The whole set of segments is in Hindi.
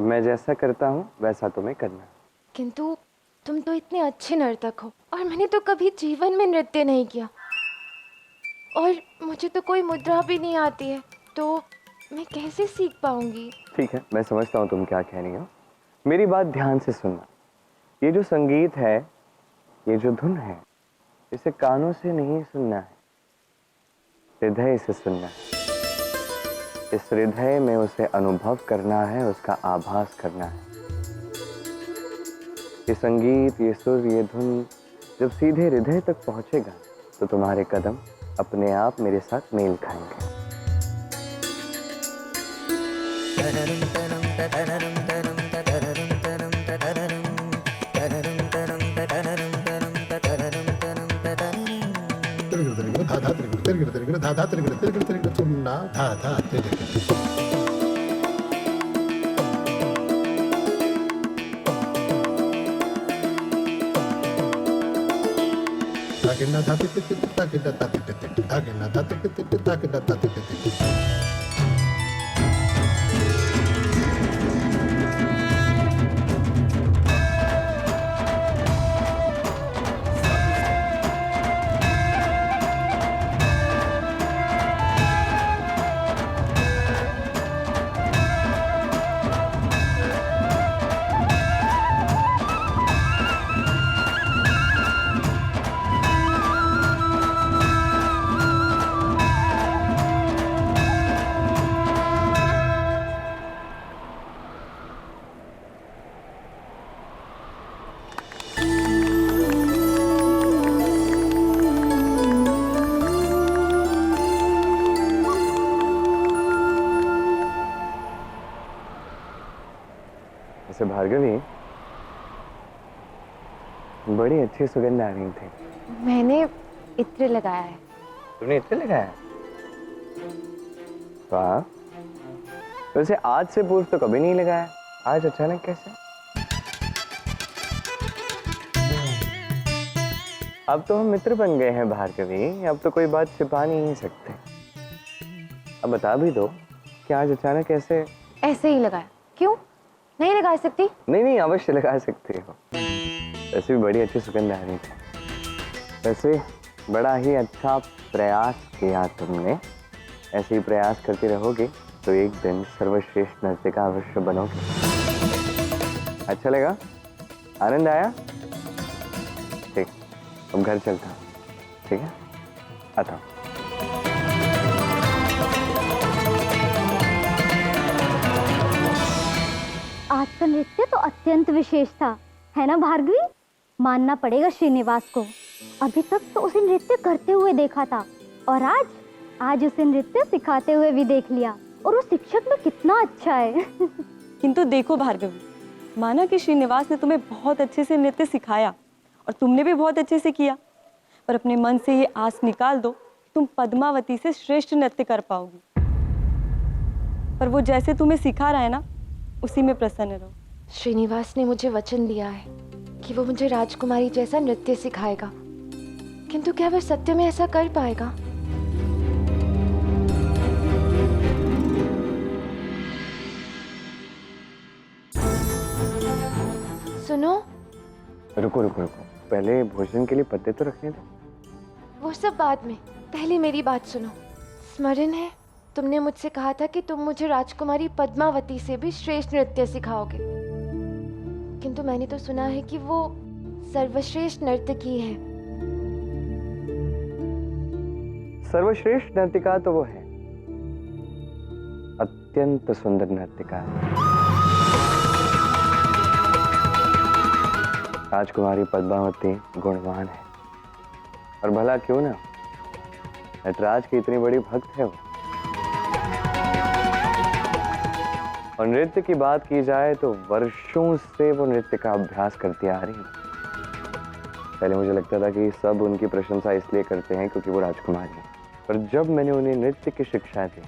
अब मैं जैसा करता हूँ वैसा तुम्हें करना। किंतु तुम तो इतने अच्छे नर्तक हो और मैंने तो कभी जीवन में नृत्य नहीं किया और मुझे तो कोई मुद्रा भी नहीं आती है, तो मैं कैसे सीख पाऊंगी? ठीक है, मैं समझता हूँ तुम क्या कह रही हो। मेरी बात ध्यान से सुनना। ये जो संगीत है, ये जो धुन है, इसे कानों से नहीं सुनना है, हृदय से सुनना है। इस हृदय में उसे अनुभव करना है, उसका आभास करना है। ये संगीत, ये सुर, ये धुन जब सीधे हृदय तक पहुंचेगा तो तुम्हारे कदम अपने आप मेरे साथ मेल खाएंगे। वैसे भार्गवी, बड़ी अच्छी सुगंध आ रही थी। मैंने इत्र लगाया है। तुमने इत्र लगाया? वाह। वैसे आज से पूर्व तो कभी नहीं लगाया, आज अचानक कैसे? अब तो हम मित्र बन गए हैं भार्गवी, अब तो कोई बात छिपा नहीं सकते। अब बता भी दो कि आज अचानक कैसे? ऐसे ही लगाया। क्यों नहीं लगा सकती? नहीं नहीं, अवश्य लगा सकते हो। वैसे भी बड़ी अच्छी सुगंध आ रही थी। वैसे बड़ा ही अच्छा प्रयास किया तुमने। ऐसे ही प्रयास करते रहोगे तो एक दिन सर्वश्रेष्ठ नर्तिका अवश्य बनोगे। अच्छा लगा? आनंद आया? ठीक, अब घर चलता हूँ। ठीक है, आता हूँ। आज का नृत्य तो अत्यंत विशेष था, है ना भार्गवी? मानना पड़ेगा श्रीनिवास को। अभी तक तो उसे नृत्य करते हुए देखा था और आज उसे नृत्य सिखाते हुए भी देख लिया, और वो शिक्षक में कितना अच्छा है। किंतु देखो भार्गवी, माना कि श्रीनिवास ने तुम्हें बहुत अच्छे से नृत्य सिखाया और तुमने भी बहुत अच्छे से किया, पर अपने मन से ये आस निकाल दो कि तुम पद्मावती से श्रेष्ठ नृत्य कर पाओगी। पर वो जैसे तुम्हें सिखा रहा है ना, उसी में प्रसन्न रहो। श्रीनिवास ने मुझे वचन दिया है कि वो मुझे राजकुमारी जैसा नृत्य सिखाएगा, किंतु क्या वह सत्य में ऐसा कर पाएगा? सुनो। रुको रुको रुको, पहले भोजन के लिए पत्ते तो रखने दो। वो सब बाद में, पहले मेरी बात सुनो। स्मरण है तुमने मुझसे कहा था कि तुम मुझे राजकुमारी पद्मावती से भी श्रेष्ठ नृत्य सिखाओगे, किंतु मैंने तो सुना है कि वो सर्वश्रेष्ठ नर्तकी है। सर्वश्रेष्ठ नर्तिका तो वो है, अत्यंत सुंदर नर्तिका है। राजकुमारी पद्मावती गुणवान है, और भला क्यों ना, नटराज की इतनी बड़ी भक्त है वो। और नृत्य की बात की जाए तो वर्षों से वो नृत्य का अभ्यास करती आ रही है। पहले मुझे लगता था कि सब उनकी प्रशंसा इसलिए करते हैं क्योंकि वो राजकुमारी है, पर जब मैंने उन्हें नृत्य की शिक्षा दी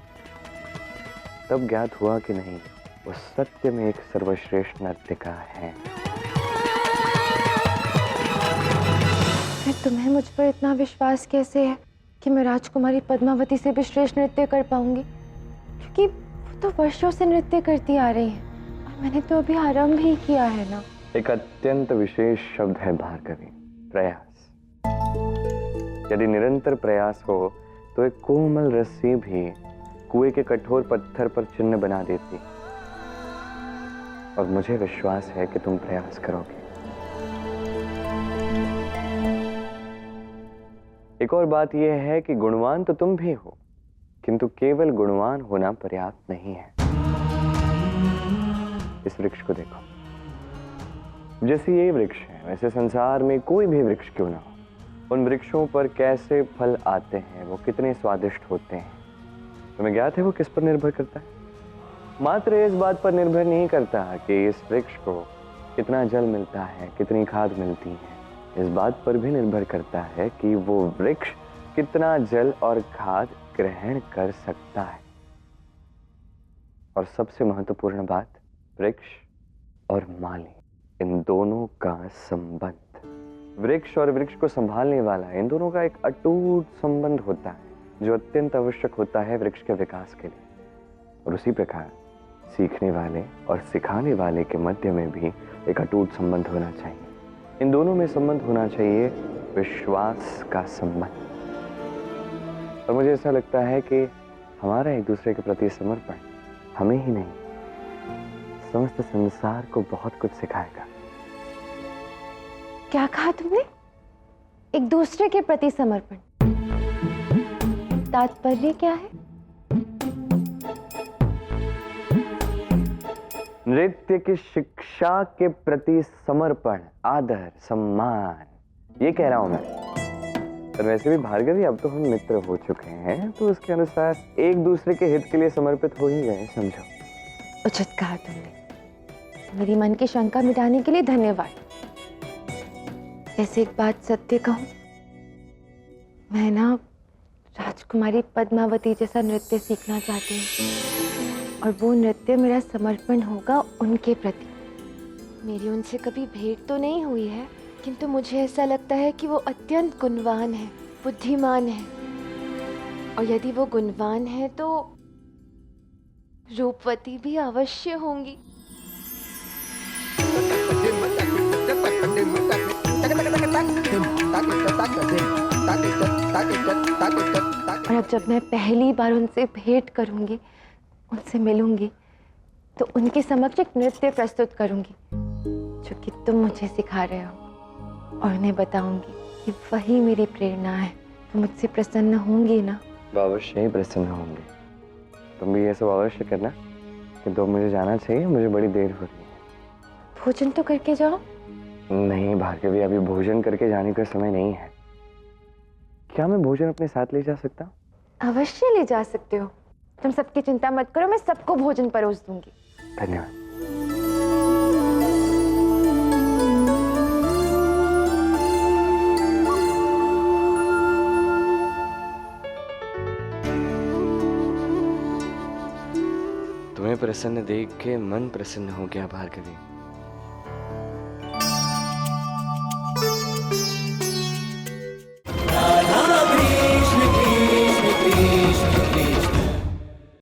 तब ज्ञात हुआ कि नहीं, वो सत्य में एक सर्वश्रेष्ठ नर्तिका है। फिर तुम्हें मुझ पर इतना विश्वास कैसे है कि मैं राजकुमारी पद्मावती से भी श्रेष्ठ नृत्य कर पाऊंगी? क्योंकि वो तो वर्षों से नृत्य करती आ रही है। मैंने तो अभी आरंभ ही किया है ना। एक अत्यंत विशेष शब्द है भार्गवी, प्रयास। यदि निरंतर प्रयास हो तो एक कोमल रस्सी भी कुएं के कठोर पत्थर पर चिन्ह बना देती। और मुझे विश्वास है कि तुम प्रयास करोगे। एक और बात यह है कि गुणवान तो तुम भी हो, किंतु केवल गुणवान होना पर्याप्त नहीं है। इस वृक्ष को देखो, जैसे ये वृक्ष है वैसे संसार में कोई भी वृक्ष क्यों ना हो, उन वृक्षों पर कैसे फल आते हैं, वो कितने स्वादिष्ट होते हैं, तुम्हें ज्ञात है वो किस पर निर्भर करता है? मात्र इस बात पर निर्भर नहीं करता कि इस वृक्ष को कितना जल मिलता है, कितनी खाद मिलती है, इस बात पर भी निर्भर करता है कि वो वृक्ष कितना जल और खाद ग्रहण कर सकता है। और सबसे महत्वपूर्ण बात, वृक्ष और माली, इन दोनों का संबंध, वृक्ष और वृक्ष को संभालने वाला, इन दोनों का एक अटूट संबंध होता है जो अत्यंत आवश्यक होता है वृक्ष के विकास के लिए। और उसी प्रकार सीखने वाले और सिखाने वाले के मध्य में भी एक अटूट संबंध होना चाहिए। इन दोनों में संबंध होना चाहिए विश्वास का संबंध। और मुझे ऐसा लगता है कि हमारा एक दूसरे के प्रति समर्पण हमें ही नहीं, समस्त संसार को बहुत कुछ सिखाएगा। क्या कहा तुमने? एक दूसरे के प्रति समर्पण, तात्पर्य क्या है? नृत्य की शिक्षा के प्रति समर्पण, आदर, सम्मान, ये कह रहा हूं मैं। पर वैसे भी भार्गवी, अब तो हम मित्र हो चुके हैं, तो उसके अनुसार एक दूसरे के हित के लिए समर्पित हो ही गए, समझो। उचित कहा तुमने। मेरी मन की शंका मिटाने के लिए धन्यवाद। वैसे एक बात सत्य कहूं, मैं ना राजकुमारी पद्मावती जैसा नृत्य सीखना चाहती हूँ, और वो नृत्य मेरा समर्पण होगा उनके प्रति। मेरी उनसे कभी भेंट तो नहीं हुई है, किंतु मुझे ऐसा लगता है कि वो अत्यंत गुणवान है, बुद्धिमान है, और यदि वो गुणवान है तो रूपवती भी अवश्य होंगी। और अब जब मैं पहली बार उनसे भेंट करूंगी, उनसे मिलूंगी, तो उनके समक्ष एक नृत्य प्रस्तुत करूंगी जो कि तुम मुझे सिखा रहे हो, और उन्हें बताऊंगी कि वही मेरी प्रेरणा है। तो मुझसे प्रसन्न होंगी ना? अवश्य ही प्रसन्न होंगे। तुम भी ये सब अवश्य करना, कि तो मुझे जाना चाहिए, मुझे बड़ी देर हो रही है। भोजन तो करके जाओ। नहीं भार्गवी, अभी भोजन करके जाने का समय नहीं है। क्या मैं भोजन अपने साथ ले जा सकता हूँ? अवश्य ले जा सकते हो। तुम सबकी चिंता मत करो, मैं सबको भोजन परोस दूंगी। धन्यवाद। तुम्हें प्रसन्न देख के मन प्रसन्न हो गया भार्गवी।